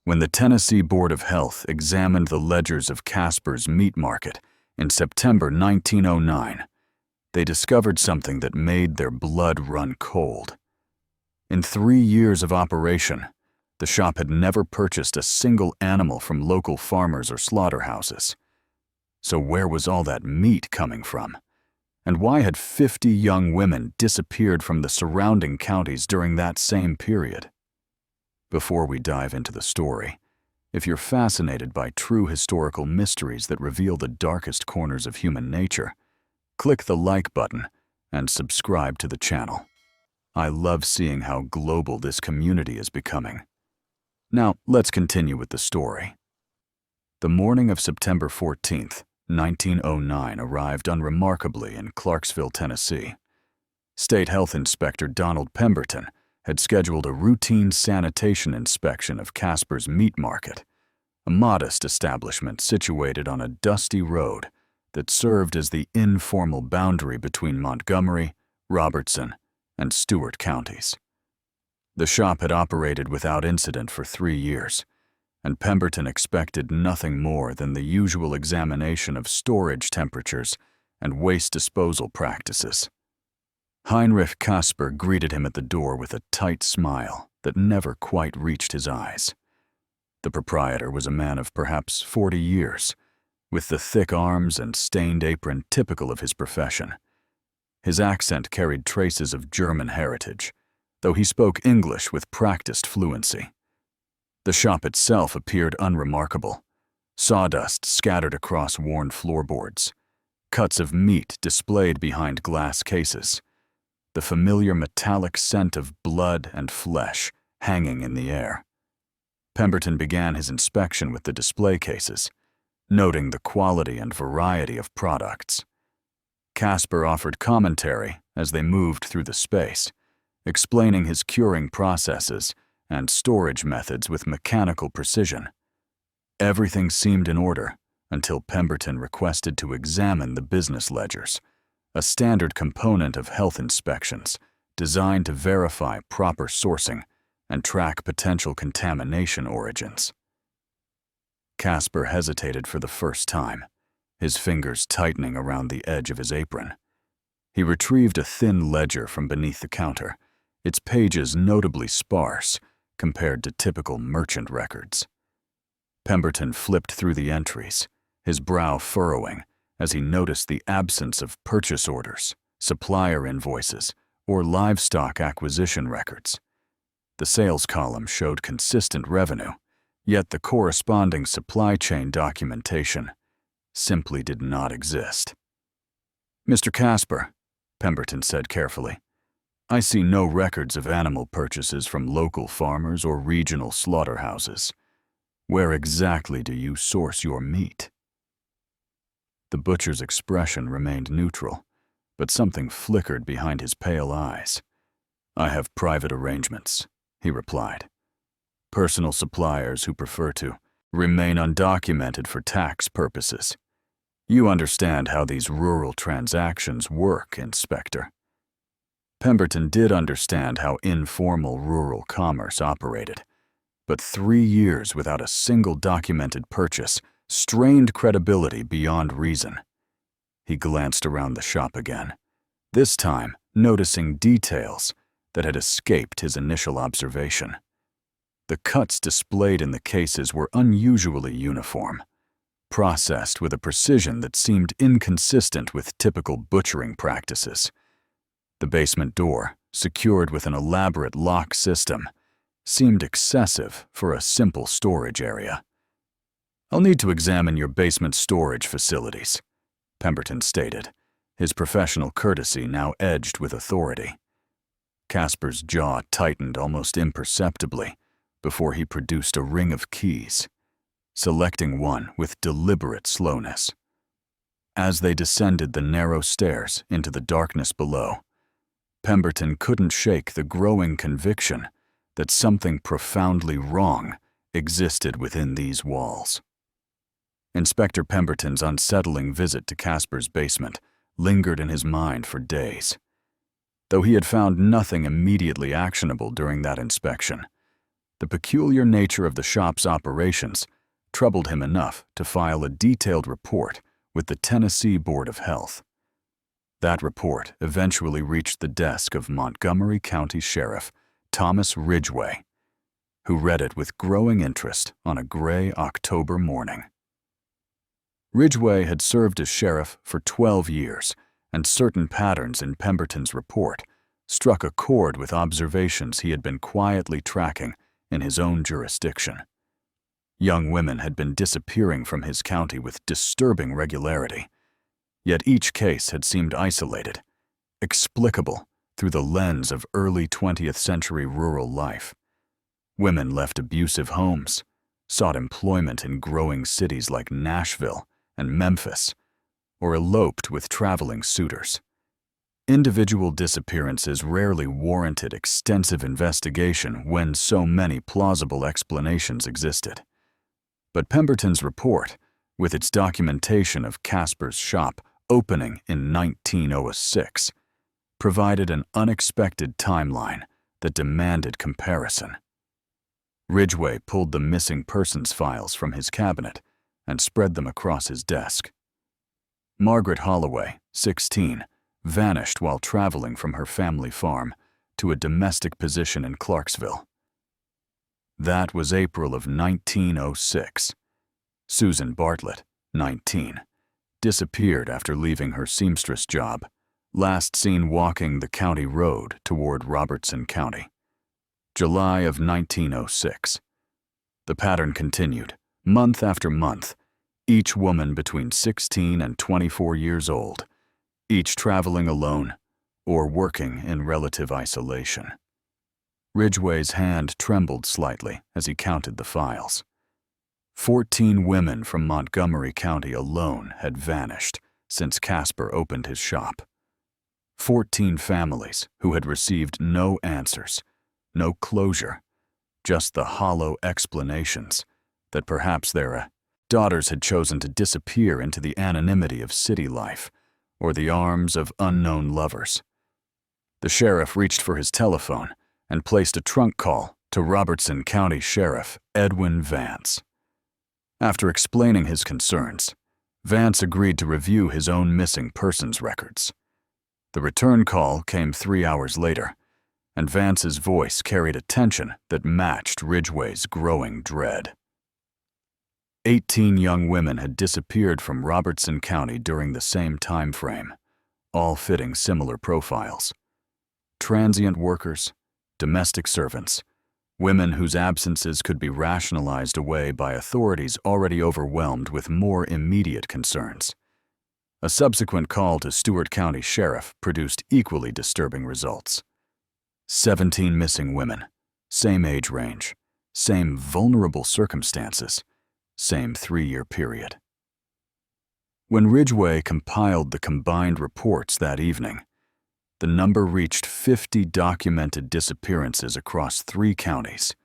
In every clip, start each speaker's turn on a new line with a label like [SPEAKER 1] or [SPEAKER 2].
[SPEAKER 1] When the Tennessee Board of Health examined the ledgers of Casper's meat market in September 1909, they discovered something that made their blood run cold. In 3 years of operation, the shop had never purchased a single animal from local farmers or slaughterhouses. So where was all that meat coming from? And why had 50 young women disappeared from the surrounding counties during that same period? Before we dive into the story, if you're fascinated by true historical mysteries that reveal the darkest corners of human nature, click the like button and subscribe to the channel. I love seeing how global this community is becoming. Now, let's continue with the story. The morning of September 14th, 1909 arrived unremarkably in Clarksville, Tennessee. State Health Inspector Donald Pemberton had scheduled a routine sanitation inspection of Casper's Meat Market, a modest establishment situated on a dusty road that served as the informal boundary between Montgomery, Robertson, and Stewart counties. The shop had operated without incident for 3 years, and Pemberton expected nothing more than the usual examination of storage temperatures and waste disposal practices. Heinrich Casper greeted him at the door with a tight smile that never quite reached his eyes. The proprietor was a man of perhaps 40 years, with the thick arms and stained apron typical of his profession. His accent carried traces of German heritage, though he spoke English with practiced fluency. The shop itself appeared unremarkable. Sawdust scattered across worn floorboards, cuts of meat displayed behind glass cases, the familiar metallic scent of blood and flesh hanging in the air. Pemberton began his inspection with the display cases, noting the quality and variety of products. Casper offered commentary as they moved through the space, explaining his curing processes and storage methods with mechanical precision. Everything seemed in order until Pemberton requested to examine the business ledgers, a standard component of health inspections designed to verify proper sourcing and track potential contamination origins. Casper hesitated for the first time, his fingers tightening around the edge of his apron. He retrieved a thin ledger from beneath the counter, its pages notably sparse compared to typical merchant records. Pemberton flipped through the entries, his brow furrowing as he noticed the absence of purchase orders, supplier invoices, or livestock acquisition records. The sales column showed consistent revenue, yet the corresponding supply chain documentation simply did not exist. "Mr. Casper," Pemberton said carefully, "I see no records of animal purchases from local farmers or regional slaughterhouses. Where exactly do you source your meat?" The butcher's expression remained neutral, but something flickered behind his pale eyes. "I have private arrangements," he replied. "Personal suppliers who prefer to remain undocumented for tax purposes. You understand how these rural transactions work, Inspector." Pemberton did understand how informal rural commerce operated, but 3 years without a single documented purchase strained credibility beyond reason. He glanced around the shop again, this time noticing details that had escaped his initial observation. The cuts displayed in the cases were unusually uniform, processed with a precision that seemed inconsistent with typical butchering practices. The basement door, secured with an elaborate lock system, seemed excessive for a simple storage area. "I'll need to examine your basement storage facilities," Pemberton stated, his professional courtesy now edged with authority. Casper's jaw tightened almost imperceptibly before he produced a ring of keys, selecting one with deliberate slowness. As they descended the narrow stairs into the darkness below, Pemberton couldn't shake the growing conviction that something profoundly wrong existed within these walls. Inspector Pemberton's unsettling visit to Casper's basement lingered in his mind for days. Though he had found nothing immediately actionable during that inspection, The peculiar nature of the shop's operations troubled him enough to file a detailed report with the Tennessee Board of Health. That report eventually reached the desk of Montgomery County Sheriff Thomas Ridgway, who read it with growing interest on a gray October morning. Ridgway had served as sheriff for 12 years, and certain patterns in Pemberton's report struck a chord with observations he had been quietly tracking in his own jurisdiction. Young women had been disappearing from his county with disturbing regularity, yet each case had seemed isolated, explicable through the lens of early 20th century rural life. Women left abusive homes, sought employment in growing cities like Nashville and Memphis, or eloped with traveling suitors. Individual disappearances rarely warranted extensive investigation when so many plausible explanations existed. But Pemberton's report, with its documentation of Casper's shop opening in 1906, provided an unexpected timeline that demanded comparison. Ridgway pulled the missing persons files from his cabinet and spread them across his desk. Margaret Holloway, 16, vanished while traveling from her family farm to a domestic position in Clarksville. That was April of 1906. Susan Bartlett, 19, disappeared after leaving her seamstress job, last seen walking the county road toward Robertson County. July of 1906. The pattern continued, month after month, each woman between 16 and 24 years old, each traveling alone or working in relative isolation. Ridgway's hand trembled slightly as he counted the files. 14 women from Montgomery County alone had vanished since Casper opened his shop. 14 families who had received no answers, no closure, just the hollow explanations that perhaps their daughters had chosen to disappear into the anonymity of city life or the arms of unknown lovers. The sheriff reached for his telephone and placed a trunk call to Robertson County Sheriff Edwin Vance. After explaining his concerns, Vance agreed to review his own missing persons records. The return call came 3 hours later, and Vance's voice carried a tension that matched Ridgway's growing dread. 18 young women had disappeared from Robertson County during the same time frame, all fitting similar profiles. Transient workers, domestic servants, women whose absences could be rationalized away by authorities already overwhelmed with more immediate concerns. A subsequent call to Stewart County Sheriff produced equally disturbing results. 17 missing women, same age range, same vulnerable circumstances, same 3-year period. When Ridgway compiled the combined reports that evening, the number reached 50 documented disappearances across 3 counties,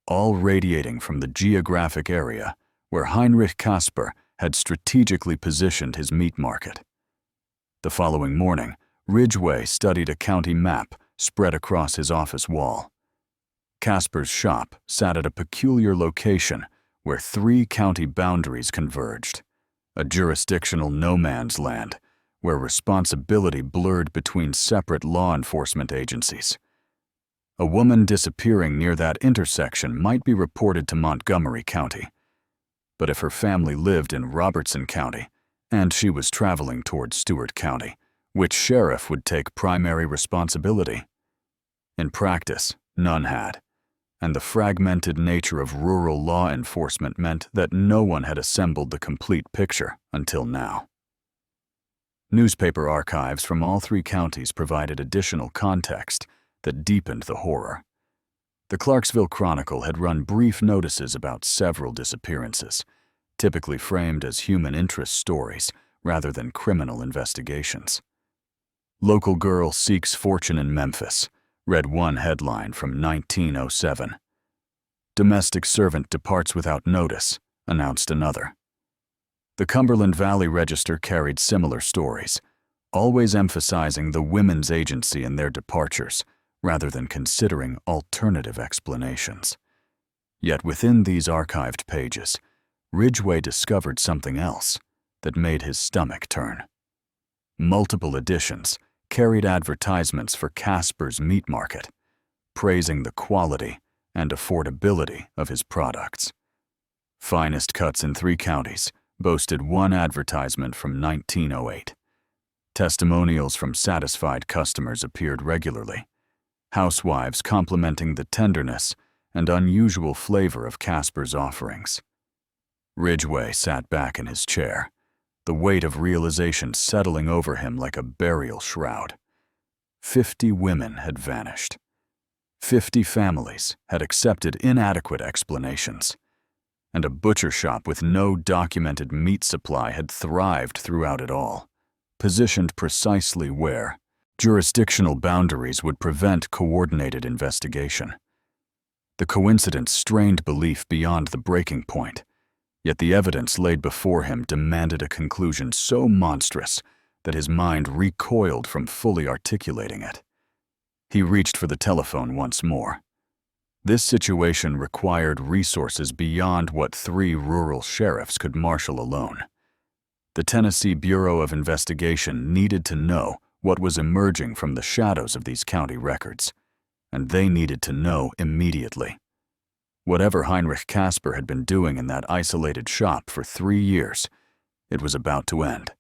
[SPEAKER 1] all radiating from the geographic area where Heinrich Casper had strategically positioned his meat market. The following morning, Ridgway studied a county map spread across his office wall. Casper's shop sat at a peculiar location where 3 county boundaries converged, a jurisdictional no man's land where responsibility blurred between separate law enforcement agencies. A woman disappearing near that intersection might be reported to Montgomery County, but if her family lived in Robertson County and she was traveling toward Stewart County, which sheriff would take primary responsibility? In practice, none had, and the fragmented nature of rural law enforcement meant that no one had assembled the complete picture until now. Newspaper archives from all 3 counties provided additional context that deepened the horror. The Clarksville Chronicle had run brief notices about several disappearances, typically framed as human interest stories rather than criminal investigations. Local girl seeks fortune in Memphis, read one headline from 1907. Domestic servant departs without notice, announced another. The Cumberland Valley Register carried similar stories, always emphasizing the women's agency in their departures rather than considering alternative explanations. Yet within these archived pages, Ridgway discovered something else that made his stomach turn. Multiple editions carried advertisements for Casper's Meat Market, praising the quality and affordability of his products. Finest Cuts in 3 counties boasted one advertisement from 1908. Testimonials from satisfied customers appeared regularly, housewives complimenting the tenderness and unusual flavor of Casper's offerings. Ridgway sat back in his chair, the weight of realization settling over him like a burial shroud. 50 women had vanished. 50 families had accepted inadequate explanations, and a butcher shop with no documented meat supply had thrived throughout it all, positioned precisely where jurisdictional boundaries would prevent coordinated investigation. The coincidence strained belief beyond the breaking point, yet the evidence laid before him demanded a conclusion so monstrous that his mind recoiled from fully articulating it. He reached for the telephone once more. This situation required resources beyond what 3 rural sheriffs could marshal alone. The Tennessee Bureau of Investigation needed to know what was emerging from the shadows of these county records, and they needed to know immediately. Whatever Heinrich Casper had been doing in that isolated shop for 3 years, it was about to end.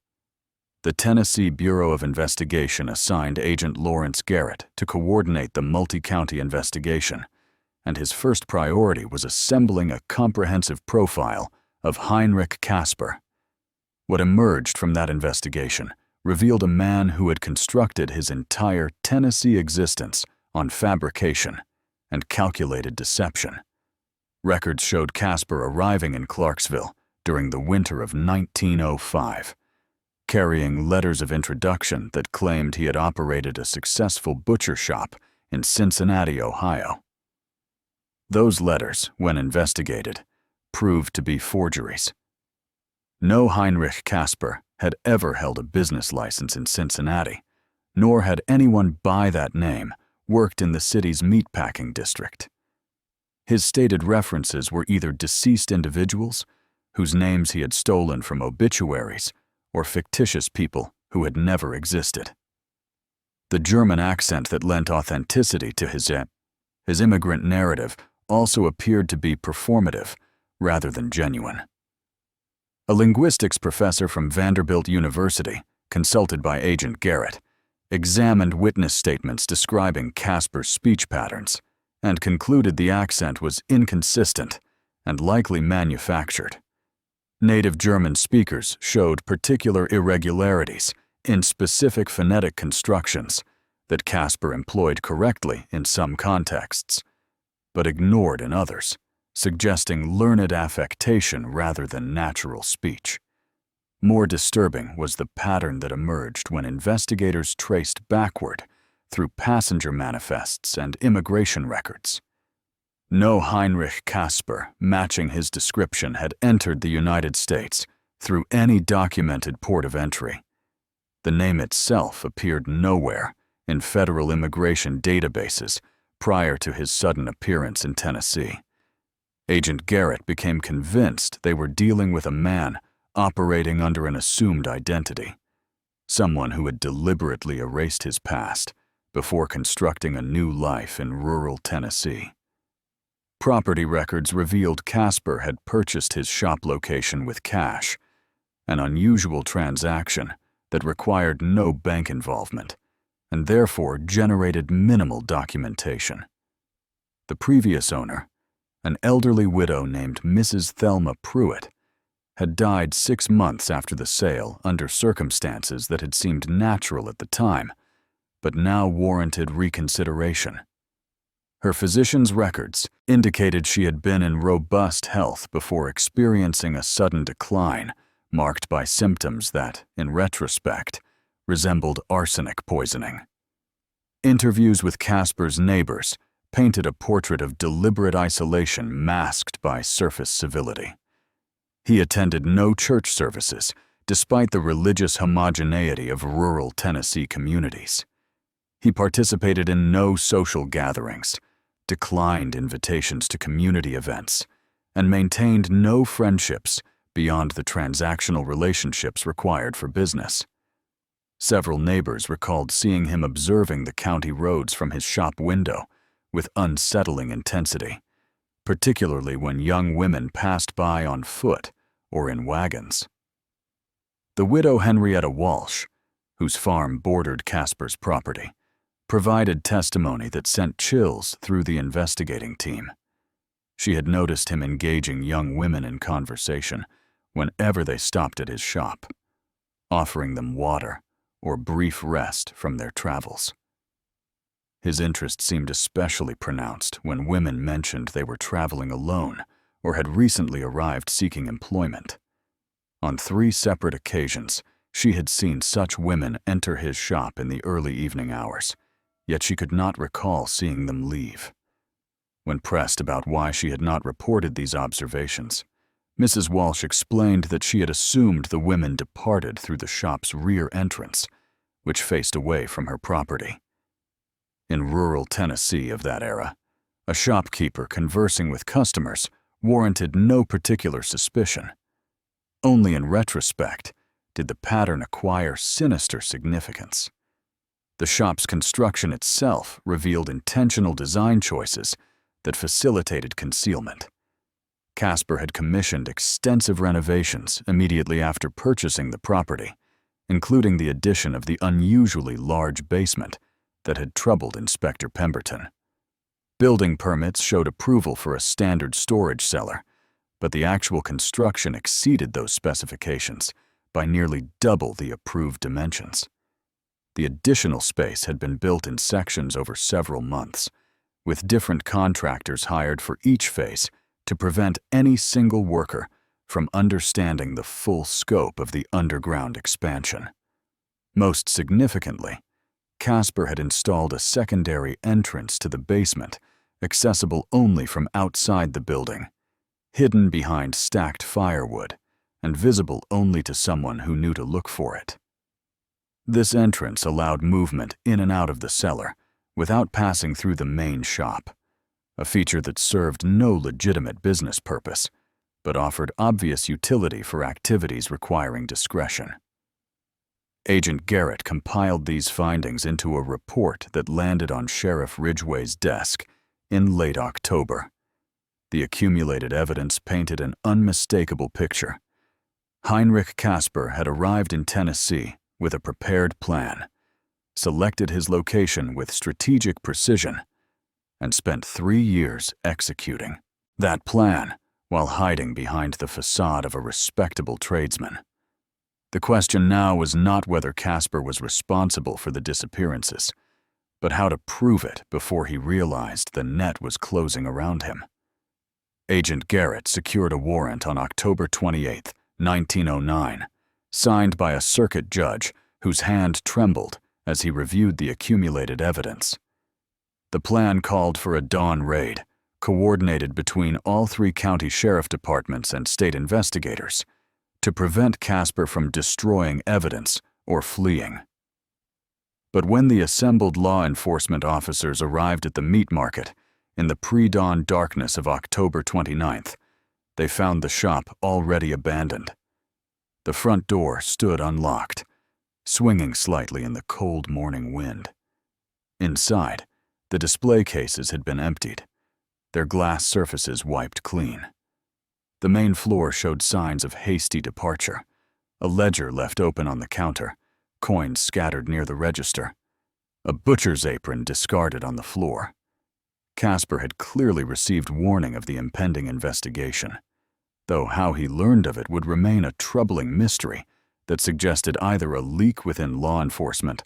[SPEAKER 1] The Tennessee Bureau of Investigation assigned Agent Lawrence Garrett to coordinate the multi-county investigation, and his first priority was assembling a comprehensive profile of Heinrich Casper. What emerged from that investigation revealed a man who had constructed his entire Tennessee existence on fabrication and calculated deception. Records showed Casper arriving in Clarksville during the winter of 1905, carrying letters of introduction that claimed he had operated a successful butcher shop in Cincinnati, Ohio. Those letters, when investigated, proved to be forgeries. No Heinrich Casper had ever held a business license in Cincinnati, nor had anyone by that name worked in the city's meatpacking district. His stated references were either deceased individuals, whose names he had stolen from obituaries, or fictitious people who had never existed. The German accent that lent authenticity to his immigrant narrative also appeared to be performative rather than genuine. A linguistics professor from Vanderbilt University, consulted by Agent Garrett, examined witness statements describing Casper's speech patterns and concluded the accent was inconsistent and likely manufactured. Native German speakers showed particular irregularities in specific phonetic constructions that Casper employed correctly in some contexts, but ignored in others, suggesting learned affectation rather than natural speech. More disturbing was the pattern that emerged when investigators traced backward through passenger manifests and immigration records. No Heinrich Casper matching his description had entered the United States through any documented port of entry. The name itself appeared nowhere in federal immigration databases prior to his sudden appearance in Tennessee. Agent Garrett became convinced they were dealing with a man operating under an assumed identity, someone who had deliberately erased his past before constructing a new life in rural Tennessee. Property records revealed Casper had purchased his shop location with cash, an unusual transaction that required no bank involvement and therefore generated minimal documentation. The previous owner, an elderly widow named Mrs. Thelma Pruitt, had died 6 months after the sale under circumstances that had seemed natural at the time, but now warranted reconsideration. Her physician's records indicated she had been in robust health before experiencing a sudden decline marked by symptoms that, in retrospect, resembled arsenic poisoning. Interviews with Casper's neighbors painted a portrait of deliberate isolation masked by surface civility. He attended no church services, despite the religious homogeneity of rural Tennessee communities. He participated in no social gatherings, declined invitations to community events, and maintained no friendships beyond the transactional relationships required for business. Several neighbors recalled seeing him observing the county roads from his shop window with unsettling intensity, particularly when young women passed by on foot or in wagons. The widow Henrietta Walsh, whose farm bordered Casper's property, provided testimony that sent chills through the investigating team. She had noticed him engaging young women in conversation whenever they stopped at his shop, offering them water or brief rest from their travels. His interest seemed especially pronounced when women mentioned they were traveling alone or had recently arrived seeking employment. On 3 separate occasions, she had seen such women enter his shop in the early evening hours, yet she could not recall seeing them leave. When pressed about why she had not reported these observations, Mrs. Walsh explained that she had assumed the women departed through the shop's rear entrance, which faced away from her property. In rural Tennessee of that era, a shopkeeper conversing with customers warranted no particular suspicion. Only in retrospect did the pattern acquire sinister significance. The shop's construction itself revealed intentional design choices that facilitated concealment. Casper had commissioned extensive renovations immediately after purchasing the property, including the addition of the unusually large basement that had troubled Inspector Pemberton. Building permits showed approval for a standard storage cellar, but the actual construction exceeded those specifications by nearly double the approved dimensions. The additional space had been built in sections over several months, with different contractors hired for each phase to prevent any single worker from understanding the full scope of the underground expansion. Most significantly, Casper had installed a secondary entrance to the basement, accessible only from outside the building, hidden behind stacked firewood and visible only to someone who knew to look for it. This entrance allowed movement in and out of the cellar without passing through the main shop, a feature that served no legitimate business purpose, but offered obvious utility for activities requiring discretion. Agent Garrett compiled these findings into a report that landed on Sheriff Ridgway's desk in late October. The accumulated evidence painted an unmistakable picture. Heinrich Casper had arrived in Tennessee with a prepared plan, selected his location with strategic precision, and spent 3 years executing that plan while hiding behind the facade of a respectable tradesman. The question now was not whether Casper was responsible for the disappearances, but how to prove it before he realized the net was closing around him. Agent Garrett secured a warrant on October 28, 1909, signed by a circuit judge whose hand trembled as he reviewed the accumulated evidence. The plan called for a dawn raid, coordinated between all 3 county sheriff departments and state investigators, to prevent Casper from destroying evidence or fleeing. But when the assembled law enforcement officers arrived at the meat market in the pre-dawn darkness of October 29th, they found the shop already abandoned. The front door stood unlocked, swinging slightly in the cold morning wind. Inside, the display cases had been emptied, their glass surfaces wiped clean. The main floor showed signs of hasty departure, a ledger left open on the counter, coins scattered near the register, a butcher's apron discarded on the floor. Casper had clearly received warning of the impending investigation, though how he learned of it would remain a troubling mystery that suggested either a leak within law enforcement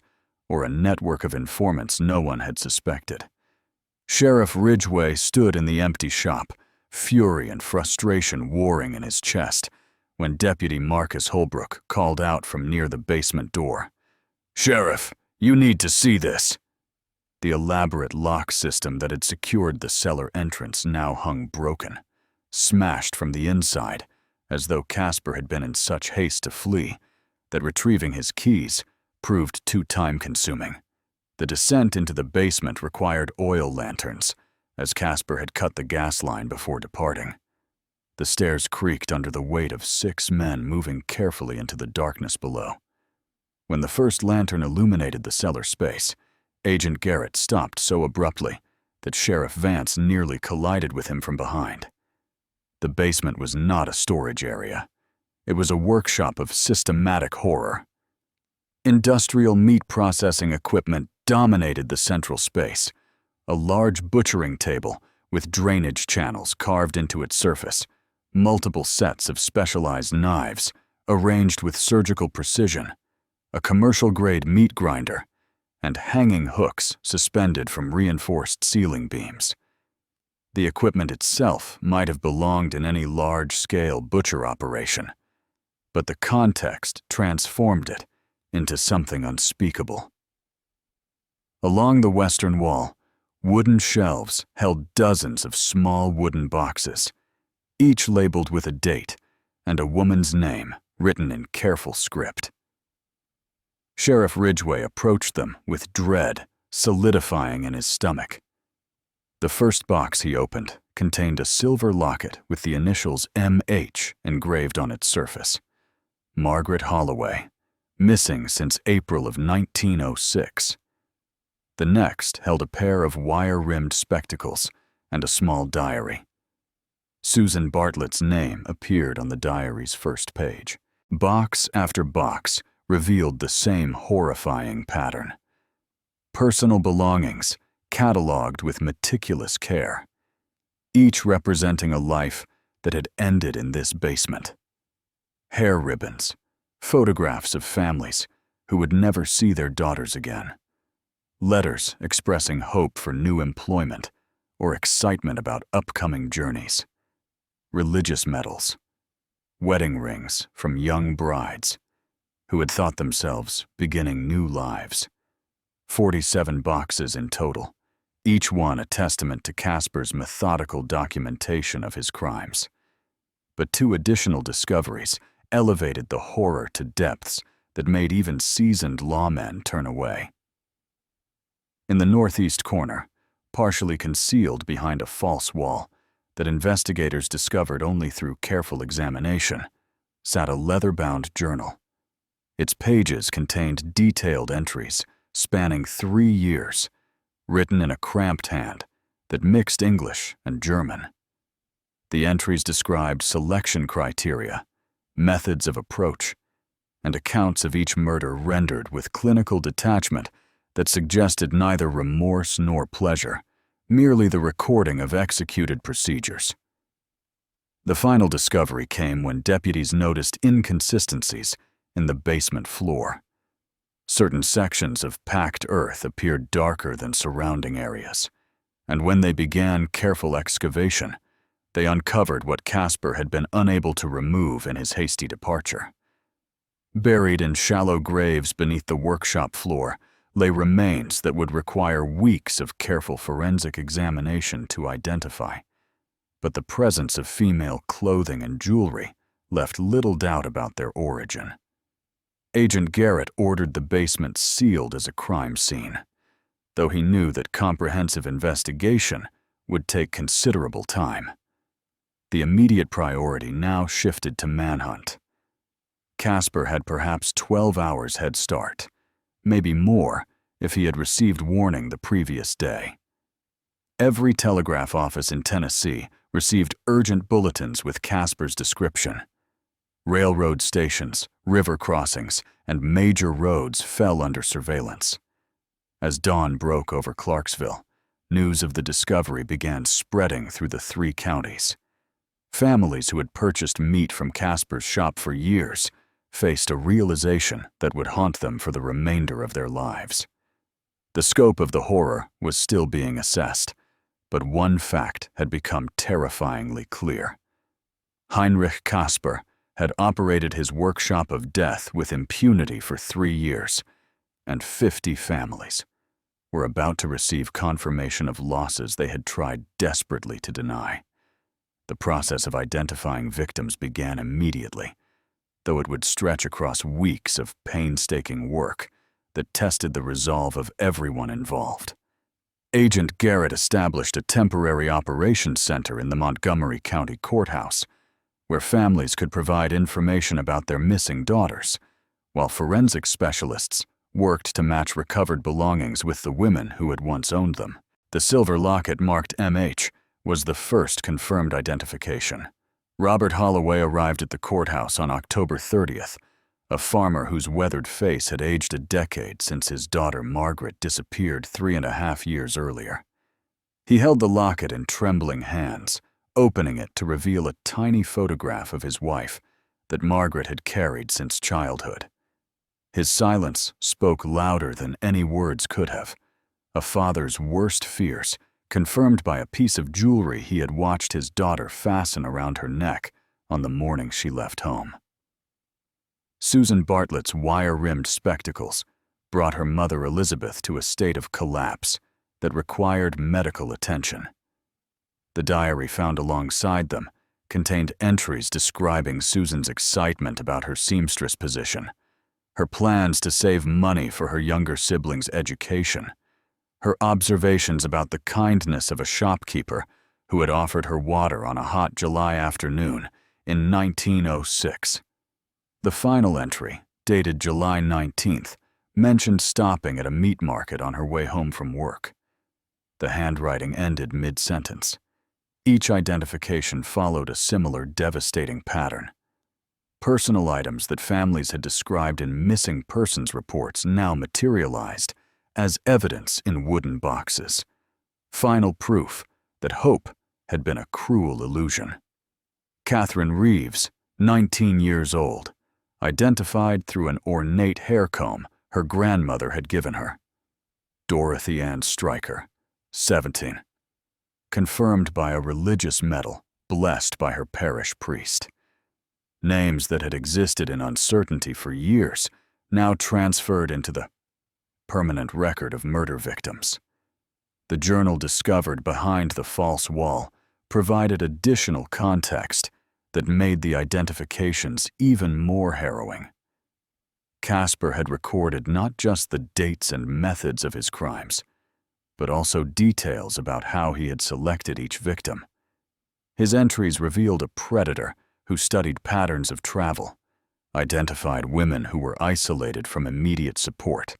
[SPEAKER 1] or a network of informants no one had suspected. Sheriff Ridgway stood in the empty shop, fury and frustration warring in his chest, when Deputy Marcus Holbrook called out from near the basement door. "Sheriff, you need to see this." The elaborate lock system that had secured the cellar entrance now hung broken, smashed from the inside, as though Casper had been in such haste to flee that retrieving his keys proved too time-consuming. The descent into the basement required oil lanterns, as Casper had cut the gas line before departing. The stairs creaked under the weight of 6 men moving carefully into the darkness below. When the first lantern illuminated the cellar space, Agent Garrett stopped so abruptly that Sheriff Vance nearly collided with him from behind. The basement was not a storage area. It was a workshop of systematic horror. Industrial meat processing equipment dominated the central space. A large butchering table with drainage channels carved into its surface, multiple sets of specialized knives arranged with surgical precision, a commercial-grade meat grinder, and hanging hooks suspended from reinforced ceiling beams. The equipment itself might have belonged in any large-scale butcher operation, but the context transformed it into something unspeakable. Along the western wall, wooden shelves held dozens of small wooden boxes, each labeled with a date and a woman's name written in careful script. Sheriff Ridgway approached them with dread solidifying in his stomach. The first box he opened contained a silver locket with the initials M.H. engraved on its surface. Margaret Holloway, missing since April of 1906. The next held a pair of wire-rimmed spectacles and a small diary. Susan Bartlett's name appeared on the diary's first page. Box after box revealed the same horrifying pattern. Personal belongings catalogued with meticulous care, each representing a life that had ended in this basement. Hair ribbons, photographs of families who would never see their daughters again. Letters expressing hope for new employment or excitement about upcoming journeys. Religious medals, wedding rings from young brides who had thought themselves beginning new lives. 47 boxes in total, each one a testament to Casper's methodical documentation of his crimes. But 2 additional discoveries elevated the horror to depths that made even seasoned lawmen turn away. In the northeast corner, partially concealed behind a false wall that investigators discovered only through careful examination, sat a leather-bound journal. Its pages contained detailed entries spanning 3 years, written in a cramped hand that mixed English and German. The entries described selection criteria, methods of approach, and accounts of each murder rendered with clinical detachment that suggested neither remorse nor pleasure, merely the recording of executed procedures. The final discovery came when deputies noticed inconsistencies in the basement floor. Certain sections of packed earth appeared darker than surrounding areas, and when they began careful excavation, they uncovered what Casper had been unable to remove in his hasty departure. Buried in shallow graves beneath the workshop floor lay remains that would require weeks of careful forensic examination to identify. But the presence of female clothing and jewelry left little doubt about their origin. Agent Garrett ordered the basement sealed as a crime scene, though he knew that comprehensive investigation would take considerable time. The immediate priority now shifted to manhunt. Casper had perhaps 12 hours head start, maybe more if he had received warning the previous day. Every telegraph office in Tennessee received urgent bulletins with Casper's description. Railroad stations, river crossings, and major roads fell under surveillance. As dawn broke over Clarksville, news of the discovery began spreading through the 3 counties. Families who had purchased meat from Casper's shop for years faced a realization that would haunt them for the remainder of their lives. The scope of the horror was still being assessed, but one fact had become terrifyingly clear. Heinrich Casper had operated his workshop of death with impunity for 3 years, and 50 families were about to receive confirmation of losses they had tried desperately to deny. The process of identifying victims began immediately, though it would stretch across weeks of painstaking work that tested the resolve of everyone involved. Agent Garrett established a temporary operations center in the Montgomery County Courthouse, where families could provide information about their missing daughters, while forensic specialists worked to match recovered belongings with the women who had once owned them. The silver locket marked MH was the first confirmed identification. Robert Holloway arrived at the courthouse on October 30th, a farmer whose weathered face had aged a decade since his daughter Margaret disappeared 3.5 years earlier. He held the locket in trembling hands, opening it to reveal a tiny photograph of his wife that Margaret had carried since childhood. His silence spoke louder than any words could have, a father's worst fears, confirmed by a piece of jewelry he had watched his daughter fasten around her neck on the morning she left home. Susan Bartlett's wire-rimmed spectacles brought her mother Elizabeth to a state of collapse that required medical attention. The diary found alongside them contained entries describing Susan's excitement about her seamstress position, her plans to save money for her younger siblings' education, her observations about the kindness of a shopkeeper who had offered her water on a hot July afternoon in 1906. The final entry, dated July 19th, mentioned stopping at a meat market on her way home from work. The handwriting ended mid-sentence. Each identification followed a similar devastating pattern. Personal items that families had described in missing persons reports now materialized as evidence in wooden boxes. Final proof that hope had been a cruel illusion. Catherine Reeves, 19 years old, identified through an ornate hair comb her grandmother had given her. Dorothy Ann Stryker, 17, confirmed by a religious medal blessed by her parish priest. Names that had existed in uncertainty for years now transferred into the permanent record of murder victims. The journal discovered behind the false wall provided additional context that made the identifications even more harrowing. Casper had recorded not just the dates and methods of his crimes, but also details about how he had selected each victim. His entries revealed a predator who studied patterns of travel, identified women who were isolated from immediate support,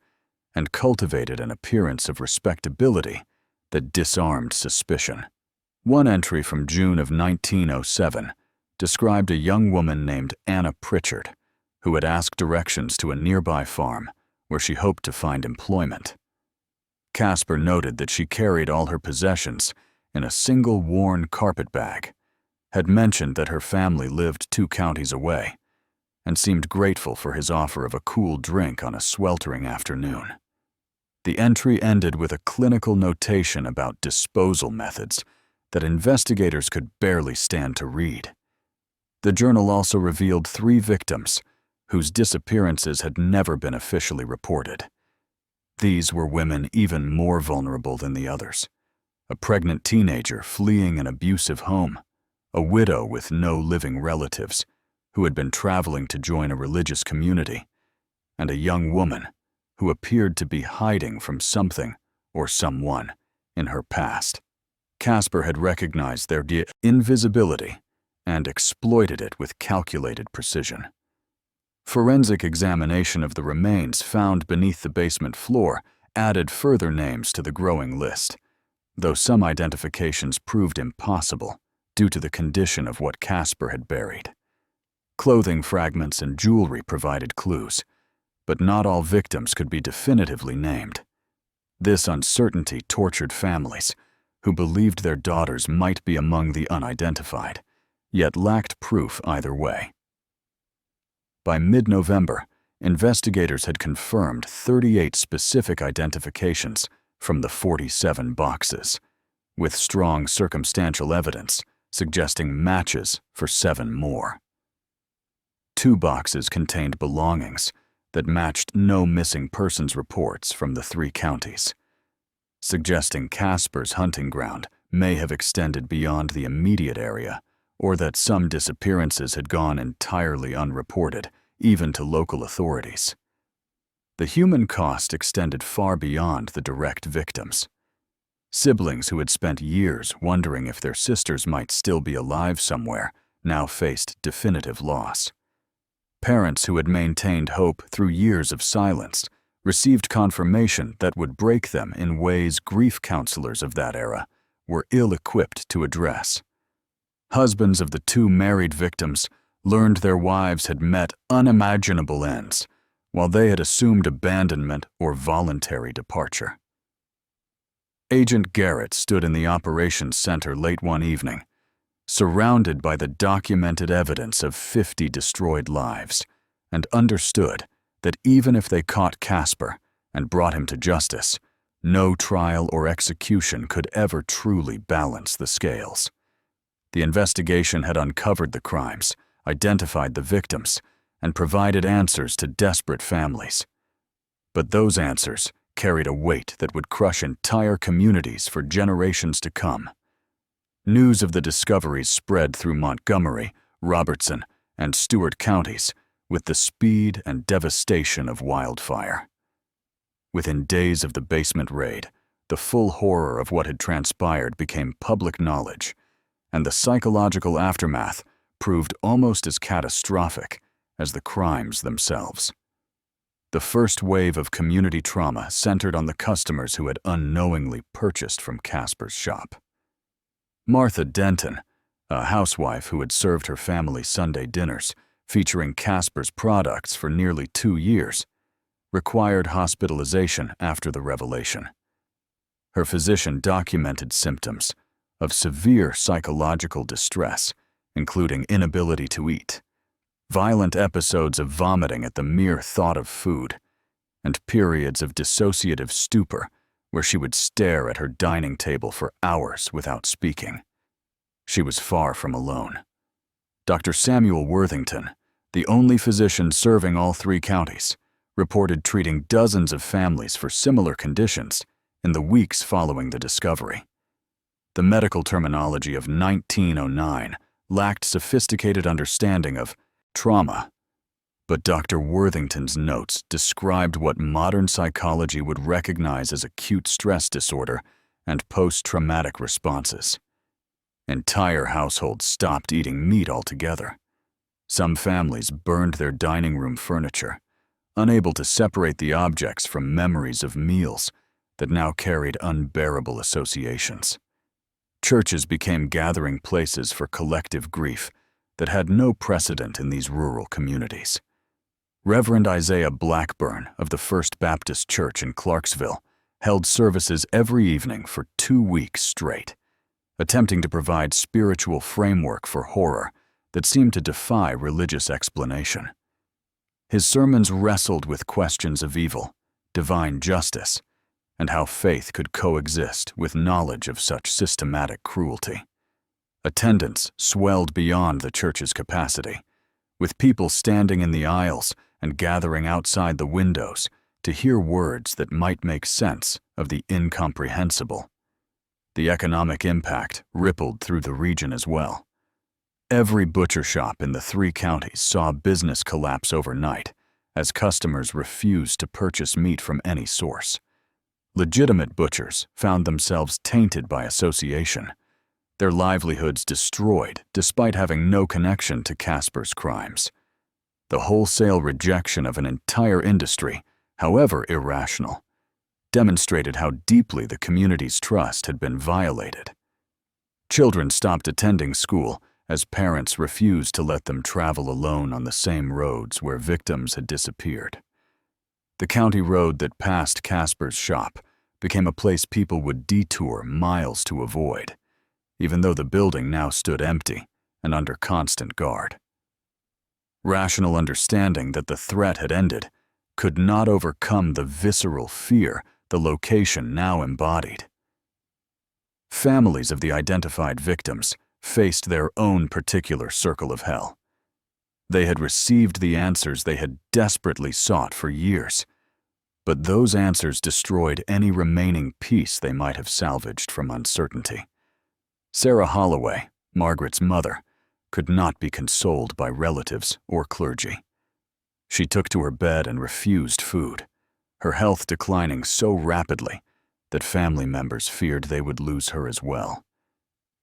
[SPEAKER 1] and cultivated an appearance of respectability that disarmed suspicion. One entry from June of 1907 described a young woman named Anna Pritchard, who had asked directions to a nearby farm where she hoped to find employment. Casper noted that she carried all her possessions in a single worn carpet bag, had mentioned that her family lived 2 counties away, and seemed grateful for his offer of a cool drink on a sweltering afternoon. The entry ended with a clinical notation about disposal methods that investigators could barely stand to read. The journal also revealed 3 victims whose disappearances had never been officially reported. These were women even more vulnerable than the others: a pregnant teenager fleeing an abusive home, a widow with no living relatives who had been traveling to join a religious community, and a young woman who appeared to be hiding from something or someone in her past. Casper had recognized their invisibility and exploited it with calculated precision. Forensic examination of the remains found beneath the basement floor added further names to the growing list, though some identifications proved impossible due to the condition of what Casper had buried. Clothing fragments and jewelry provided clues, but not all victims could be definitively named. This uncertainty tortured families who believed their daughters might be among the unidentified, yet lacked proof either way. By mid-November, investigators had confirmed 38 specific identifications from the 47 boxes, with strong circumstantial evidence suggesting matches for 7 more. 2 boxes contained belongings that matched no missing persons reports from the 3 counties, suggesting Casper's hunting ground may have extended beyond the immediate area, or that some disappearances had gone entirely unreported, even to local authorities. The human cost extended far beyond the direct victims. Siblings who had spent years wondering if their sisters might still be alive somewhere now faced definitive loss. Parents who had maintained hope through years of silence received confirmation that would break them in ways grief counselors of that era were ill-equipped to address. Husbands of the two married victims learned their wives had met unimaginable ends, while they had assumed abandonment or voluntary departure. Agent Garrett stood in the operations center late one evening, surrounded by the documented evidence of 50 destroyed lives, and understood that even if they caught Casper and brought him to justice, no trial or execution could ever truly balance the scales. The investigation had uncovered the crimes, identified the victims, and provided answers to desperate families. But those answers carried a weight that would crush entire communities for generations to come. News of the discoveries spread through Montgomery, Robertson, and Stewart counties with the speed and devastation of wildfire. Within days of the basement raid, the full horror of what had transpired became public knowledge, and the psychological aftermath proved almost as catastrophic as the crimes themselves. The first wave of community trauma centered on the customers who had unknowingly purchased from Casper's shop. Martha Denton, a housewife who had served her family Sunday dinners featuring Casper's products for nearly 2 years, required hospitalization after the revelation. Her physician documented symptoms of severe psychological distress, including inability to eat, violent episodes of vomiting at the mere thought of food, and periods of dissociative stupor where she would stare at her dining table for hours without speaking. She was far from alone. Dr. Samuel Worthington, the only physician serving all 3 counties, reported treating dozens of families for similar conditions in the weeks following the discovery. The medical terminology of 1909 lacked sophisticated understanding of trauma, but Dr. Worthington's notes described what modern psychology would recognize as acute stress disorder and post-traumatic responses. Entire households stopped eating meat altogether. Some families burned their dining room furniture, unable to separate the objects from memories of meals that now carried unbearable associations. Churches became gathering places for collective grief that had no precedent in these rural communities. Reverend Isaiah Blackburn of the First Baptist Church in Clarksville held services every evening for 2 weeks straight, attempting to provide spiritual framework for horror that seemed to defy religious explanation. His sermons wrestled with questions of evil, divine justice, and how faith could coexist with knowledge of such systematic cruelty. Attendance swelled beyond the church's capacity, with people standing in the aisles and gathering outside the windows to hear words that might make sense of the incomprehensible. The economic impact rippled through the region as well. Every butcher shop in the 3 counties saw business collapse overnight as customers refused to purchase meat from any source. Legitimate butchers found themselves tainted by association, their livelihoods destroyed despite having no connection to Casper's crimes. The wholesale rejection of an entire industry, however irrational, demonstrated how deeply the community's trust had been violated. Children stopped attending school as parents refused to let them travel alone on the same roads where victims had disappeared. The county road that passed Casper's shop became a place people would detour miles to avoid, even though the building now stood empty and under constant guard. Rational understanding that the threat had ended could not overcome the visceral fear the location now embodied. Families of the identified victims faced their own particular circle of hell. They had received the answers they had desperately sought for years, but those answers destroyed any remaining peace they might have salvaged from uncertainty. Sarah Holloway, Margaret's mother, could not be consoled by relatives or clergy. She took to her bed and refused food, her health declining so rapidly that family members feared they would lose her as well.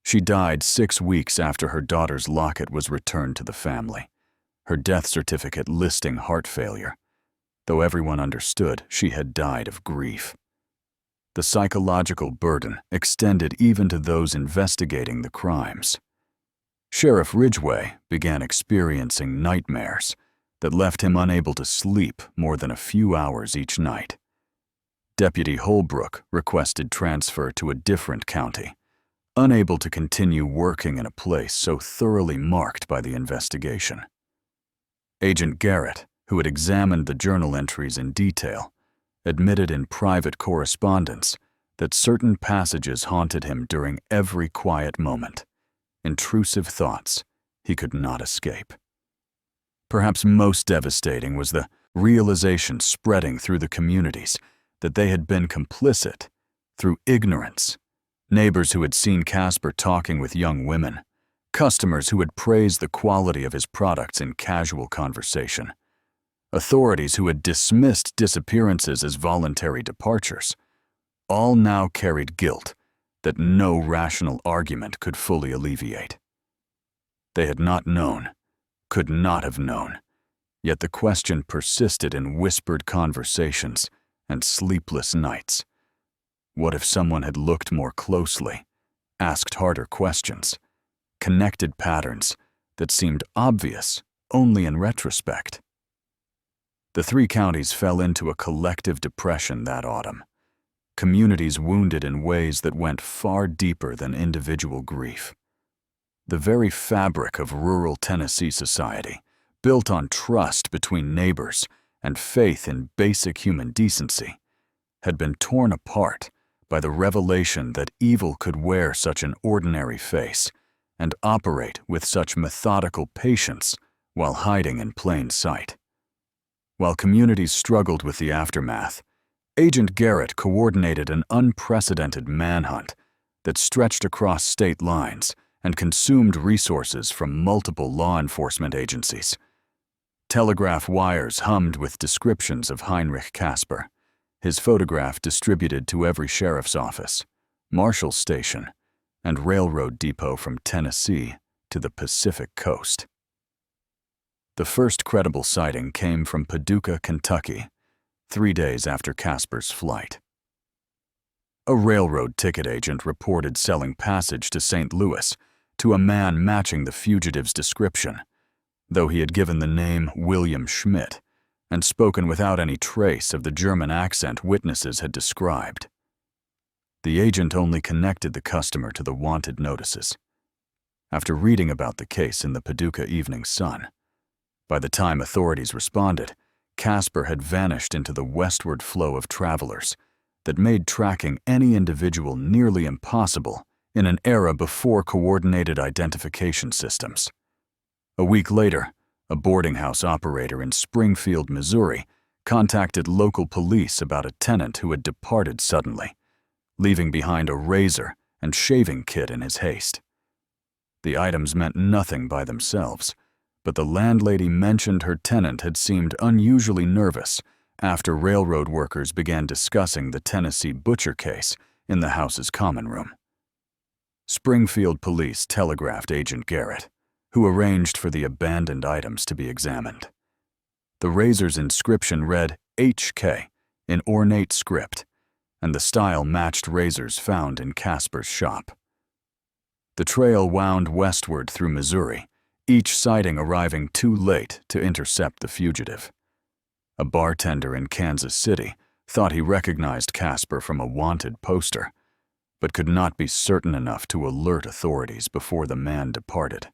[SPEAKER 1] She died 6 weeks after her daughter's locket was returned to the family, her death certificate listing heart failure, though everyone understood she had died of grief. The psychological burden extended even to those investigating the crimes. Sheriff Ridgway began experiencing nightmares that left him unable to sleep more than a few hours each night. Deputy Holbrook requested transfer to a different county, unable to continue working in a place so thoroughly marked by the investigation. Agent Garrett, who had examined the journal entries in detail, admitted in private correspondence that certain passages haunted him during every quiet moment, intrusive thoughts he could not escape. Perhaps most devastating was the realization spreading through the communities that they had been complicit through ignorance. Neighbors who had seen Casper talking with young women, customers who had praised the quality of his products in casual conversation, authorities who had dismissed disappearances as voluntary departures, all now carried guilt that no rational argument could fully alleviate. They had not known, could not have known, yet the question persisted in whispered conversations and sleepless nights. What if someone had looked more closely, asked harder questions, connected patterns that seemed obvious only in retrospect? The 3 counties fell into a collective depression that autumn, communities wounded in ways that went far deeper than individual grief. The very fabric of rural Tennessee society, built on trust between neighbors and faith in basic human decency, had been torn apart by the revelation that evil could wear such an ordinary face and operate with such methodical patience while hiding in plain sight. While communities struggled with the aftermath, Agent Garrett coordinated an unprecedented manhunt that stretched across state lines and consumed resources from multiple law enforcement agencies. Telegraph wires hummed with descriptions of Heinrich Casper, his photograph distributed to every sheriff's office, marshal station, and railroad depot from Tennessee to the Pacific coast. The first credible sighting came from Paducah, Kentucky, 3 days after Casper's flight. A railroad ticket agent reported selling passage to St. Louis to a man matching the fugitive's description, though he had given the name William Schmidt and spoken without any trace of the German accent witnesses had described. The agent only connected the customer to the wanted notices. After reading about the case in the Paducah Evening Sun, by the time authorities responded, Casper had vanished into the westward flow of travelers that made tracking any individual nearly impossible in an era before coordinated identification systems. A week later, a boarding house operator in Springfield, Missouri, contacted local police about a tenant who had departed suddenly, leaving behind a razor and shaving kit in his haste. The items meant nothing by themselves, but the landlady mentioned her tenant had seemed unusually nervous after railroad workers began discussing the Tennessee butcher case in the house's common room. Springfield police telegraphed Agent Garrett, who arranged for the abandoned items to be examined. The razor's inscription read HK in ornate script, and the style matched razors found in Casper's shop. The trail wound westward through Missouri, each sighting arriving too late to intercept the fugitive. A bartender in Kansas City thought he recognized Casper from a wanted poster, but could not be certain enough to alert authorities before the man departed.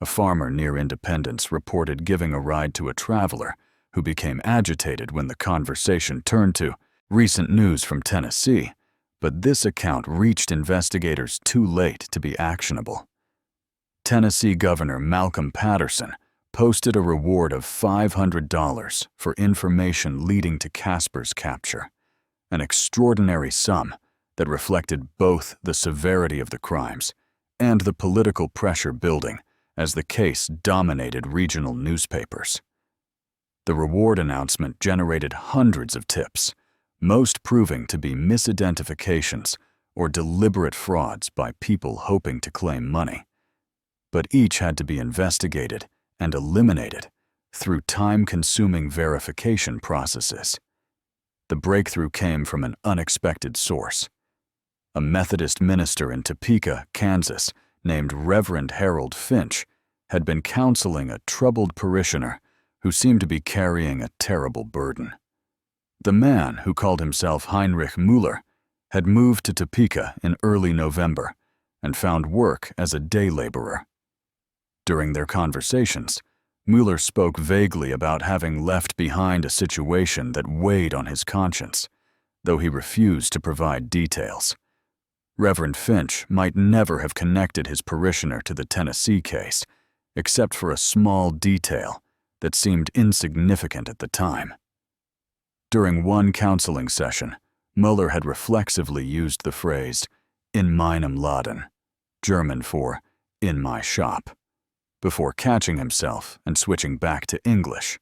[SPEAKER 1] A farmer near Independence reported giving a ride to a traveler who became agitated when the conversation turned to recent news from Tennessee, but this account reached investigators too late to be actionable. Tennessee Governor Malcolm Patterson posted a reward of $500 for information leading to Casper's capture, an extraordinary sum that reflected both the severity of the crimes and the political pressure building as the case dominated regional newspapers. The reward announcement generated hundreds of tips, most proving to be misidentifications or deliberate frauds by people hoping to claim money. But each had to be investigated and eliminated through time-consuming verification processes. The breakthrough came from an unexpected source. A Methodist minister in Topeka, Kansas, named Reverend Harold Finch, had been counseling a troubled parishioner who seemed to be carrying a terrible burden. The man, who called himself Heinrich Müller, had moved to Topeka in early November and found work as a day laborer. During their conversations, Müller spoke vaguely about having left behind a situation that weighed on his conscience, though he refused to provide details. Reverend Finch might never have connected his parishioner to the Tennessee case, except for a small detail that seemed insignificant at the time. During one counseling session, Müller had reflexively used the phrase, "in meinem Laden," German for "in my shop," before catching himself and switching back to English.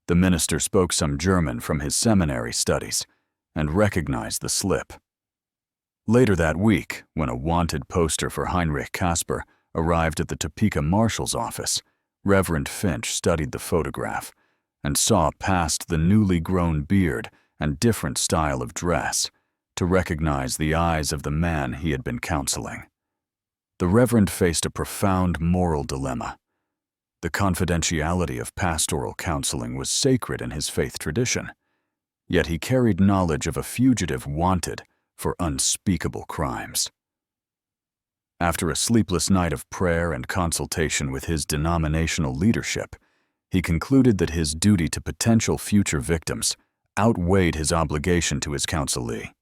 [SPEAKER 1] The minister spoke some German from his seminary studies and recognized the slip. Later that week, when a wanted poster for Heinrich Kasper arrived at the Topeka Marshal's office, Reverend Finch studied the photograph and saw past the newly grown beard and different style of dress to recognize the eyes of the man he had been counseling. The Reverend faced a profound moral dilemma. The confidentiality of pastoral counseling was sacred in his faith tradition, yet he carried knowledge of a fugitive wanted for unspeakable crimes. After a sleepless night of prayer and consultation with his denominational leadership, he concluded that his duty to potential future victims outweighed his obligation to his counselee.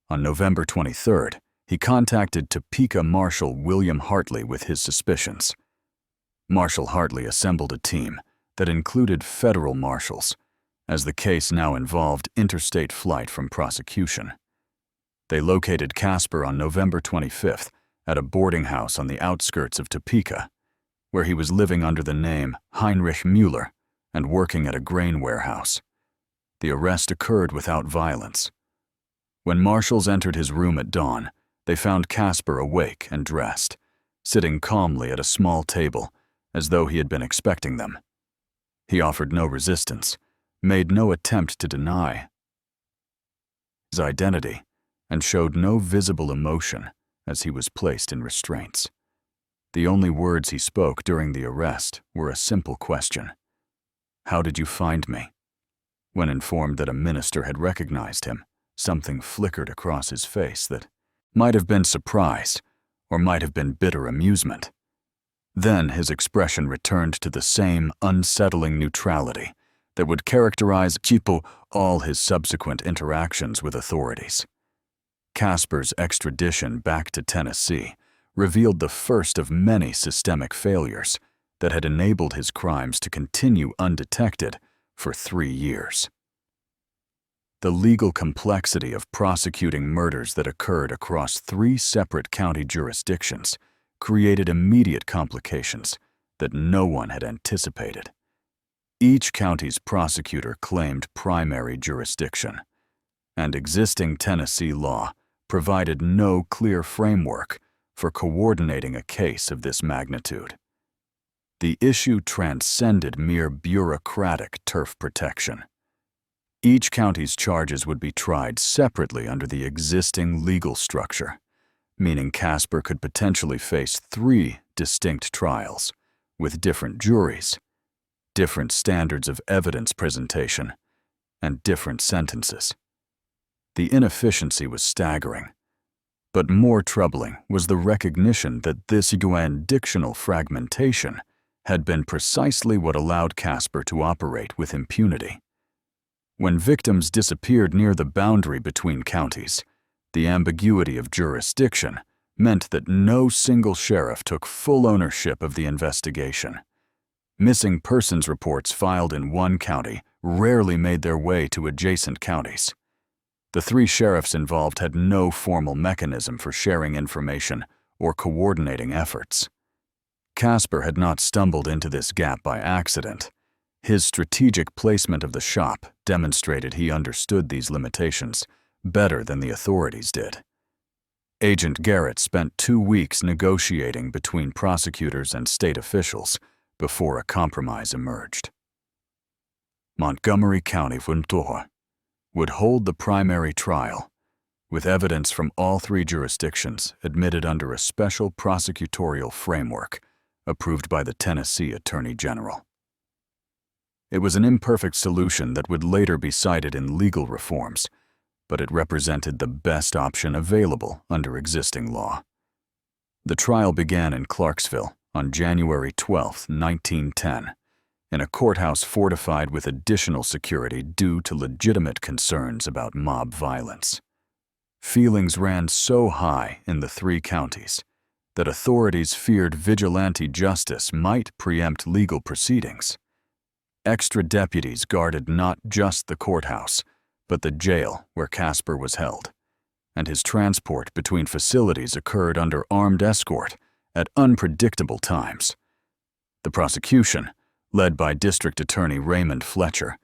[SPEAKER 1] On November 23rd, he contacted Topeka Marshal William Hartley with his suspicions. Marshal Hartley assembled a team that included federal marshals, as the case now involved interstate flight from prosecution. They located Kasper on November 25th at a boarding house on the outskirts of Topeka, where he was living under the name Heinrich Müller and working at a grain warehouse. The arrest occurred without violence. When marshals entered his room at dawn, they found Kasper awake and dressed, sitting calmly at a small table, as though he had been expecting them. He offered no resistance, made no attempt to deny his identity, and showed no visible emotion as he was placed in restraints. The only words he spoke during the arrest were a simple question: "How did you find me?" When informed that a minister had recognized him, something flickered across his face that might have been surprise or might have been bitter amusement. Then his expression returned to the same unsettling neutrality that would characterize all his subsequent interactions with authorities. Kasper's extradition back to Tennessee revealed the first of many systemic failures that had enabled his crimes to continue undetected for 3 years. The legal complexity of prosecuting murders that occurred across 3 separate county jurisdictions created immediate complications that no one had anticipated. Each county's prosecutor claimed primary jurisdiction, and existing Tennessee law provided no clear framework for coordinating a case of this magnitude. The issue transcended mere bureaucratic turf protection. Each county's charges would be tried separately under the existing legal structure, meaning Kasper could potentially face 3 distinct trials, with different juries, different standards of evidence presentation, and different sentences. The inefficiency was staggering, but more troubling was the recognition that this jurisdictional fragmentation had been precisely what allowed Kasper to operate with impunity. When victims disappeared near the boundary between counties, the ambiguity of jurisdiction meant that no single sheriff took full ownership of the investigation. Missing persons reports filed in one county rarely made their way to adjacent counties. The 3 sheriffs involved had no formal mechanism for sharing information or coordinating efforts. Kasper had not stumbled into this gap by accident. His strategic placement of the shop demonstrated he understood these limitations better than the authorities did. Agent Garrett spent 2 weeks negotiating between prosecutors and state officials before a compromise emerged. Montgomery County would hold the primary trial, with evidence from all 3 jurisdictions admitted under a special prosecutorial framework approved by the Tennessee Attorney General. It was an imperfect solution that would later be cited in legal reforms, but it represented the best option available under existing law. The trial began in Clarksville on January 12, 1910, in a courthouse fortified with additional security due to legitimate concerns about mob violence. Feelings ran so high in the 3 counties that authorities feared vigilante justice might preempt legal proceedings. Extra deputies guarded not just the courthouse, but the jail where Casper was held, and his transport between facilities occurred under armed escort at unpredictable times. The prosecution, led by District Attorney Raymond Fletcher,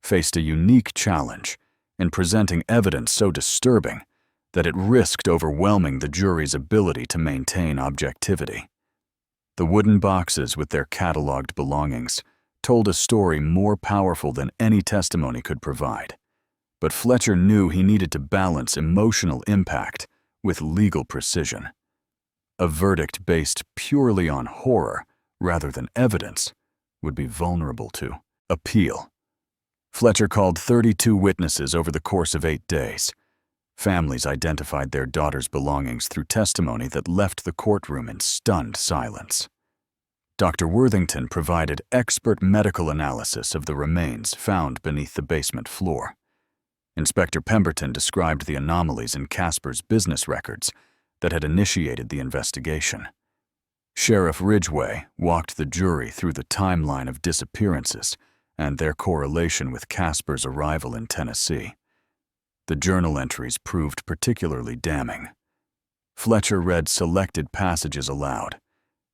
[SPEAKER 1] faced a unique challenge in presenting evidence so disturbing that it risked overwhelming the jury's ability to maintain objectivity. The wooden boxes with their cataloged belongings told a story more powerful than any testimony could provide. But Fletcher knew he needed to balance emotional impact with legal precision. A verdict based purely on horror rather than evidence would be vulnerable to appeal. Fletcher called 32 witnesses over the course of 8 days. Families identified their daughters' belongings through testimony that left the courtroom in stunned silence. Dr. Worthington provided expert medical analysis of the remains found beneath the basement floor. Inspector Pemberton described the anomalies in Casper's business records that had initiated the investigation. Sheriff Ridgway walked the jury through the timeline of disappearances and their correlation with Casper's arrival in Tennessee. The journal entries proved particularly damning. Fletcher read selected passages aloud,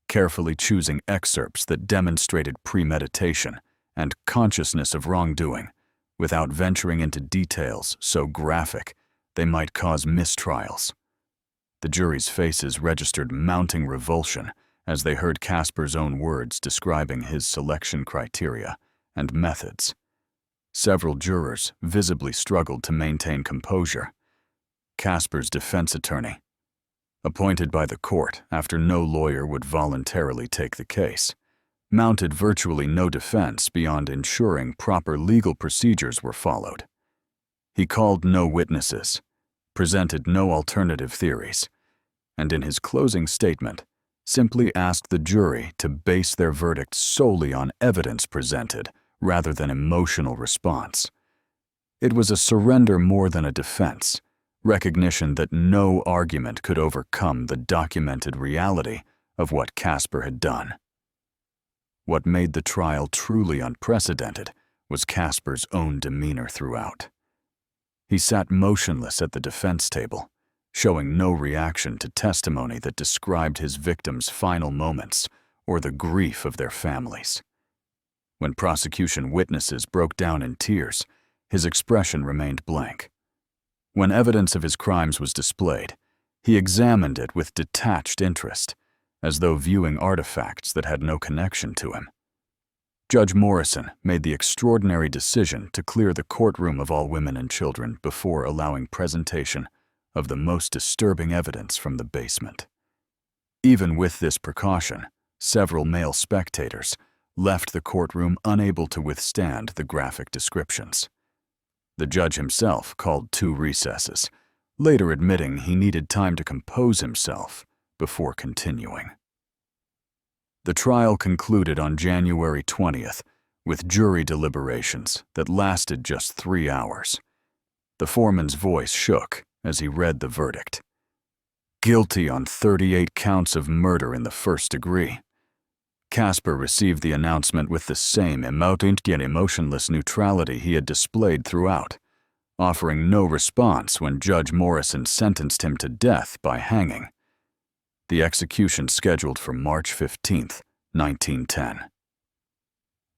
[SPEAKER 1] carefully choosing excerpts that demonstrated premeditation and consciousness of wrongdoing, without venturing into details so graphic they might cause mistrials. The jury's faces registered mounting revulsion as they heard Casper's own words describing his selection criteria and methods. Several jurors visibly struggled to maintain composure. Casper's defense attorney, appointed by the court after no lawyer would voluntarily take the case, mounted virtually no defense beyond ensuring proper legal procedures were followed. He called no witnesses, presented no alternative theories, and in his closing statement, simply asked the jury to base their verdict solely on evidence presented rather than emotional response. It was a surrender more than a defense, recognition that no argument could overcome the documented reality of what Casper had done. What made the trial truly unprecedented was Casper's own demeanor throughout. He sat motionless at the defense table, showing no reaction to testimony that described his victims' final moments or the grief of their families. When prosecution witnesses broke down in tears, his expression remained blank. When evidence of his crimes was displayed, he examined it with detached interest, as though viewing artifacts that had no connection to him. Judge Morrison made the extraordinary decision to clear the courtroom of all women and children before allowing presentation of the most disturbing evidence from the basement. Even with this precaution, several male spectators left the courtroom unable to withstand the graphic descriptions. The judge himself called 2 recesses, later admitting he needed time to compose himself before continuing. The trial concluded on January 20th with jury deliberations that lasted just 3 hours. The foreman's voice shook as he read the verdict. Guilty on 38 counts of murder in the first degree. Casper received the announcement with the same emotionless neutrality he had displayed throughout, offering no response when Judge Morrison sentenced him to death by hanging. The execution scheduled for March 15, 1910.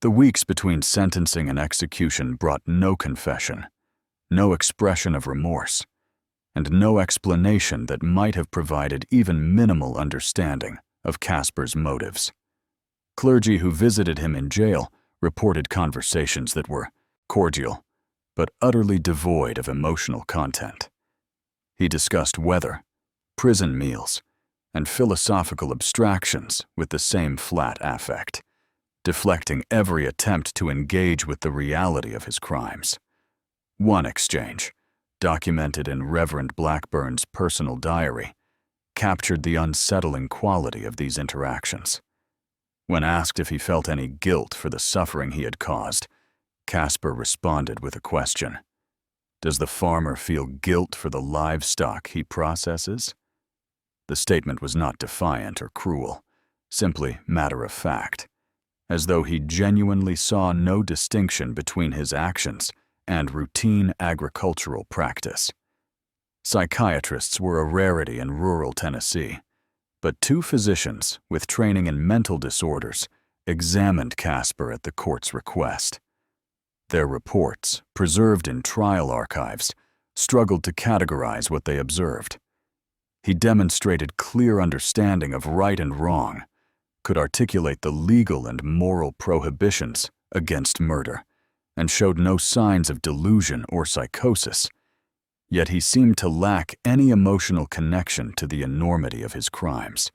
[SPEAKER 1] The weeks between sentencing and execution brought no confession, no expression of remorse, and no explanation that might have provided even minimal understanding of Casper's motives. Clergy who visited him in jail reported conversations that were cordial, but utterly devoid of emotional content. He discussed weather, prison meals, and philosophical abstractions with the same flat affect, deflecting every attempt to engage with the reality of his crimes. One exchange, documented in Reverend Blackburn's personal diary, captured the unsettling quality of these interactions. When asked if he felt any guilt for the suffering he had caused, Casper responded with a question. Does the farmer feel guilt for the livestock he processes? The statement was not defiant or cruel, simply matter-of-fact, as though he genuinely saw no distinction between his actions and routine agricultural practice. Psychiatrists were a rarity in rural Tennessee, but 2 physicians with training in mental disorders examined Casper at the court's request. Their reports, preserved in trial archives, struggled to categorize what they observed. He demonstrated clear understanding of right and wrong, could articulate the legal and moral prohibitions against murder, and showed no signs of delusion or psychosis. Yet he seemed to lack any emotional connection to the enormity of his crimes.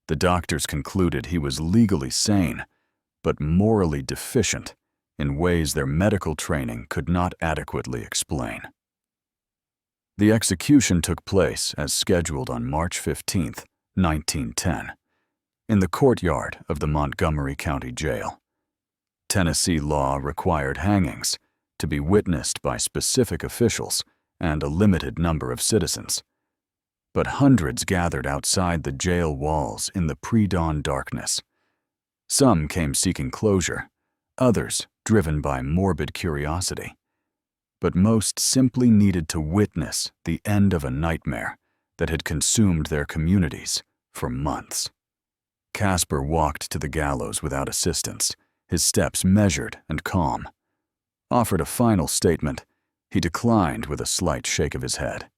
[SPEAKER 1] The doctors concluded he was legally sane, but morally deficient in ways their medical training could not adequately explain. The execution took place as scheduled on March 15, 1910, in the courtyard of the Montgomery County Jail. Tennessee law required hangings to be witnessed by specific officials and a limited number of citizens. But hundreds gathered outside the jail walls in the pre-dawn darkness. Some came seeking closure, others driven by morbid curiosity. But most simply needed to witness the end of a nightmare that had consumed their communities for months. Casper walked to the gallows without assistance, his steps measured and calm. Offered a final statement, he declined with a slight shake of his head.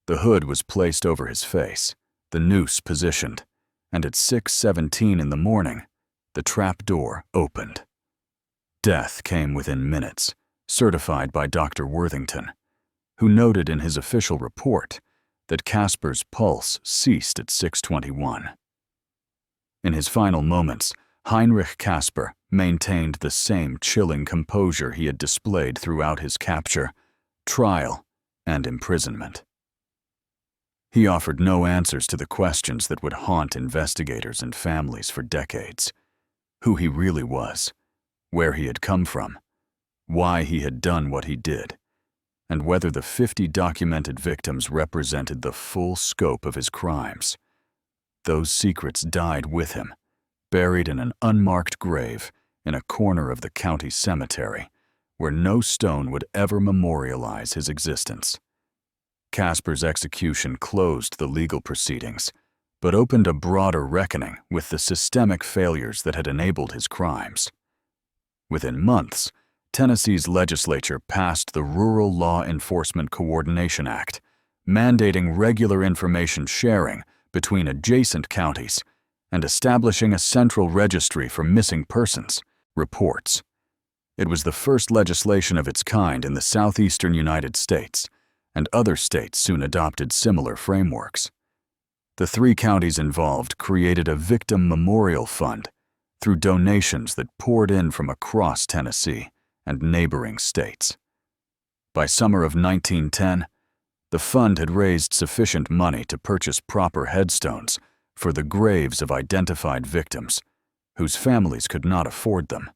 [SPEAKER 1] The hood was placed over his face, the noose positioned, and at 6:17 in the morning, the trap door opened. Death came within minutes, certified by Dr. Worthington, who noted in his official report that Casper's pulse ceased at 6:21. In his final moments, Heinrich Casper maintained the same chilling composure he had displayed throughout his capture, trial, and imprisonment. He offered no answers to the questions that would haunt investigators and families for decades: who he really was, where he had come from, why he had done what he did, and whether the 50 documented victims represented the full scope of his crimes. Those secrets died with him, buried in an unmarked grave in a corner of the county cemetery, where no stone would ever memorialize his existence. Casper's execution closed the legal proceedings, but opened a broader reckoning with the systemic failures that had enabled his crimes. Within months, Tennessee's legislature passed the Rural Law Enforcement Coordination Act, mandating regular information sharing between adjacent counties and establishing a central registry for missing persons reports. It was the first legislation of its kind in the southeastern United States, and other states soon adopted similar frameworks. The 3 counties involved created a victim memorial fund through donations that poured in from across Tennessee and neighboring states. By summer of 1910, the fund had raised sufficient money to purchase proper headstones for the graves of identified victims whose families could not afford them.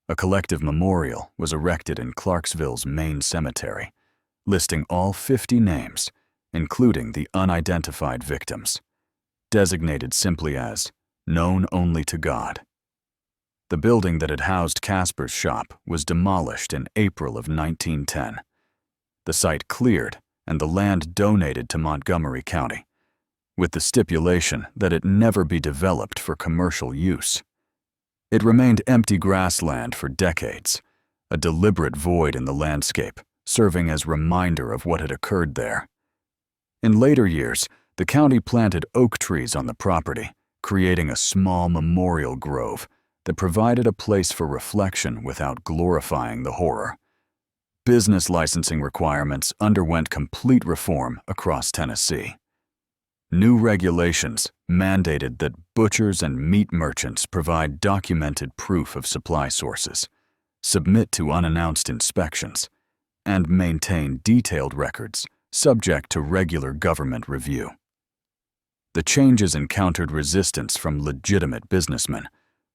[SPEAKER 1] A collective memorial was erected in Clarksville's main cemetery, listing all 50 names, including the unidentified victims, designated simply as known only to God. The building that had housed Casper's shop was demolished in April of 1910. The site cleared and the land donated to Montgomery County, with the stipulation that it never be developed for commercial use. It remained empty grassland for decades, a deliberate void in the landscape, serving as reminder of what had occurred there. In later years, the county planted oak trees on the property, creating a small memorial grove that provided a place for reflection without glorifying the horror. Business licensing requirements underwent complete reform across Tennessee. New regulations mandated that butchers and meat merchants provide documented proof of supply sources, submit to unannounced inspections, and maintain detailed records subject to regular government review. The changes encountered resistance from legitimate businessmen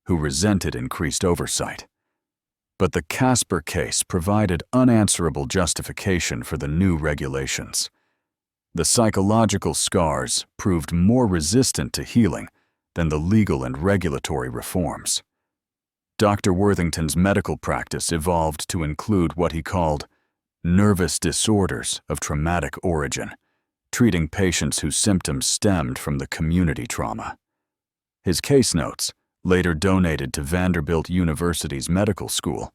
[SPEAKER 1] who resented increased oversight. But the Casper case provided unanswerable justification for the new regulations. The psychological scars proved more resistant to healing than the legal and regulatory reforms. Dr. Worthington's medical practice evolved to include what he called nervous disorders of traumatic origin, treating patients whose symptoms stemmed from the community trauma. His case notes, later donated to Vanderbilt University's medical school,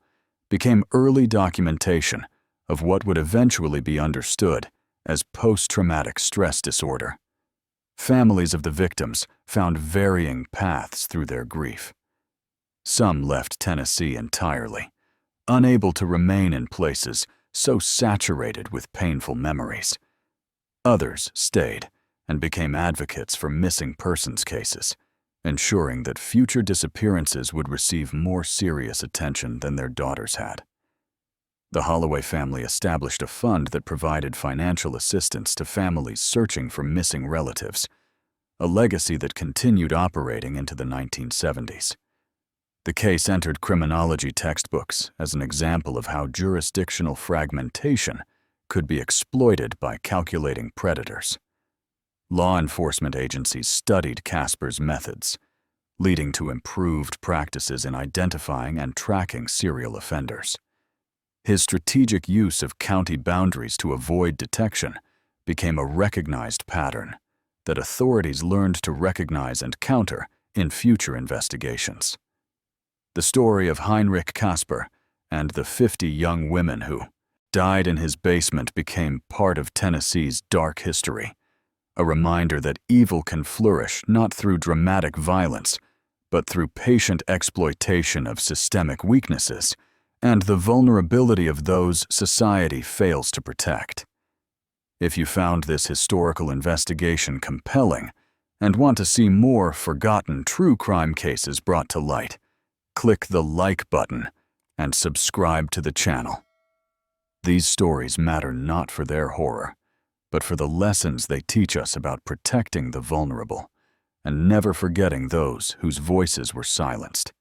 [SPEAKER 1] became early documentation of what would eventually be understood as post-traumatic stress disorder. Families of the victims found varying paths through their grief. Some left Tennessee entirely, unable to remain in places so saturated with painful memories. Others stayed and became advocates for missing persons cases, ensuring that future disappearances would receive more serious attention than their daughters had. The Holloway family established a fund that provided financial assistance to families searching for missing relatives, a legacy that continued operating into the 1970s. The case entered criminology textbooks as an example of how jurisdictional fragmentation could be exploited by calculating predators. Law enforcement agencies studied Casper's methods, leading to improved practices in identifying and tracking serial offenders. His strategic use of county boundaries to avoid detection became a recognized pattern that authorities learned to recognize and counter in future investigations. The story of Heinrich Casper and the 50 young women who died in his basement became part of Tennessee's dark history, a reminder that evil can flourish not through dramatic violence, but through patient exploitation of systemic weaknesses and the vulnerability of those society fails to protect. If you found this historical investigation compelling and want to see more forgotten true crime cases brought to light, click the like button and subscribe to the channel. These stories matter not for their horror, but for the lessons they teach us about protecting the vulnerable and never forgetting those whose voices were silenced.